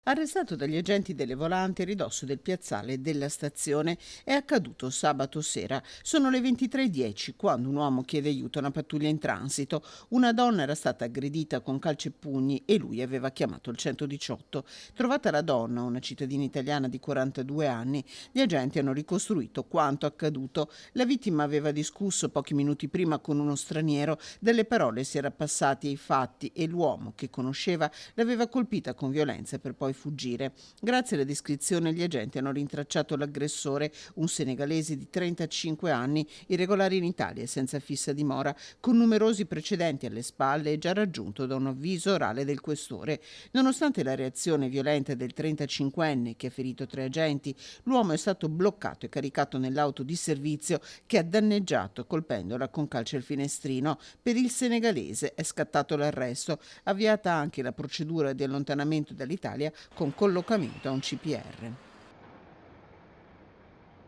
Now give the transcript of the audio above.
Arrestato dagli agenti delle volanti a ridosso del piazzale della stazione. È accaduto sabato sera. Sono le 23:10 quando un uomo chiede aiuto a una pattuglia in transito. Una donna era stata aggredita con calci e pugni e lui aveva chiamato il 118. Trovata la donna, una cittadina italiana di 42 anni, gli agenti hanno ricostruito quanto accaduto. La vittima aveva discusso pochi minuti prima con uno straniero, delle parole si era passati ai fatti e l'uomo, che conosceva, l'aveva colpita con violenza per poi fuggire. Grazie alla descrizione gli agenti hanno rintracciato l'aggressore, un senegalese di 35 anni, irregolare in Italia e senza fissa dimora, con numerosi precedenti alle spalle e già raggiunto da un avviso orale del questore. Nonostante la reazione violenta del 35enne che ha ferito 3 agenti, l'uomo è stato bloccato e caricato nell'auto di servizio che ha danneggiato colpendola con calci al finestrino. Per il senegalese è scattato l'arresto, avviata anche la procedura di allontanamento dall'Italia con collocamento a un CPR.